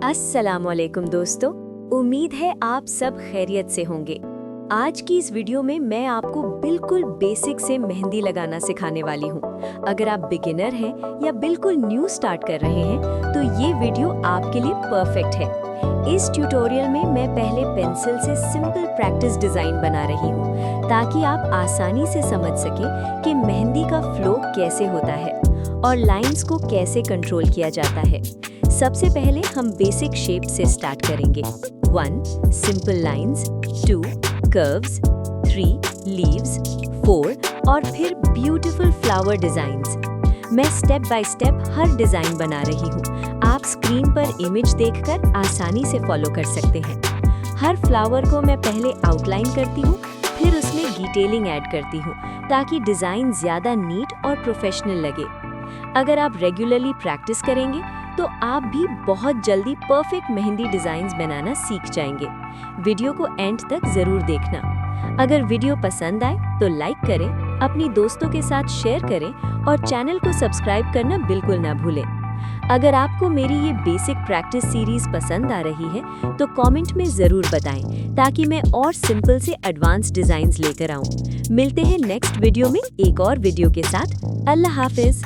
अस्सलामुअलैकुम दोस्तों, उम्मीद है आप सब खैरियत से होंगे। आज की इस वीडियो में मैं आपको बिल्कुल बेसिक से मेहंदी लगाना सिखाने वाली हूँ। अगर आप बिगिनर हैं या बिल्कुल न्यू स्टार्ट कर रहे हैं तो ये वीडियो आपके लिए परफेक्ट है। इस ट्यूटोरियल में मैं पहले पेंसिल से सिंपल प्रैक्टिस डिज़ाइन बना रही हूँ ताकि आप आसानी से समझ सकें कि मेहंदी का फ्लो कैसे होता है और लाइंस को कैसे कंट्रोल किया जाता है। सबसे पहले हम बेसिक शेप से स्टार्ट करेंगे। 1 सिंपल लाइंस, 2 कर्व्स, 3 लीव्स, 4 और फिर ब्यूटीफुल फ्लावर डिजाइन्स। मैं step by step her design बना रही हूँ। आप स्क्रीन पर इमेज देखकर आसानी से फॉलो कर सकते हैं। हर फ्लावर को मैं पहले आउटलाइन करती हूँ, फिर उसमें डिटेलिंग ऐड करती हूँ ताकि डिजाइन ज्यादा नीट और प्रोफेशनल लगे। अगर आप रेगुलरली प्रैक्टिस करेंगे तो आप भी बहुत जल्दी परफेक्ट मेहंदी डिजाइन्स बनाना सीख जाएंगे। वीडियो को एंड तक जरूर देखना। अगर वीडियो पसंद आए तो लाइक करें, अपनी दोस्तों के साथ शेयर करें और चैनल को सब्सक्राइब करना बिल्कुल ना भूलें। अगर आपको मेरी ये बेसिक प्रैक्टिस सीरीज पसंद आ रही है तो कमेंट में जरूर बताएं ताकि मैं और सिंपल से एडवांस डिजाइन्स लेकर आऊं। मिलते हैं नेक्स्ट वीडियो में एक और वीडियो के साथ। अल्लाह हाफिज।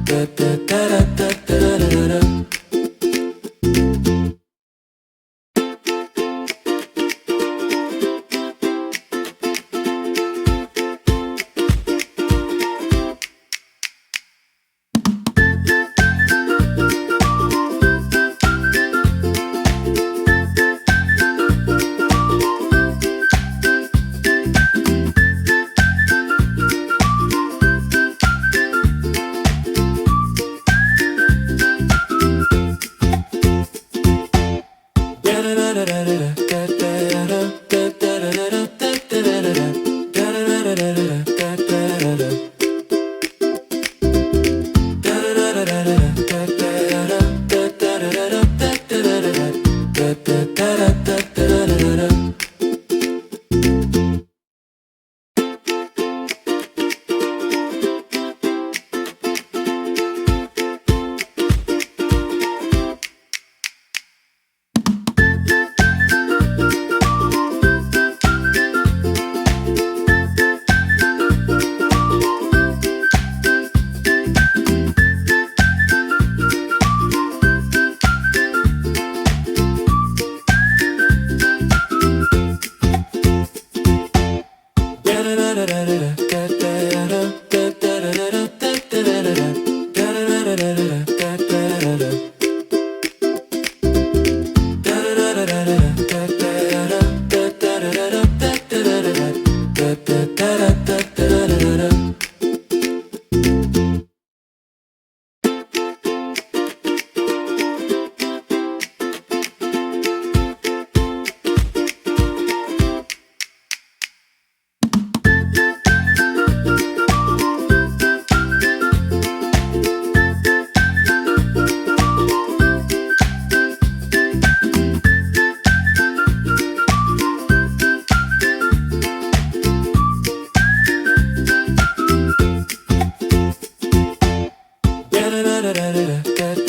da da da da da da da da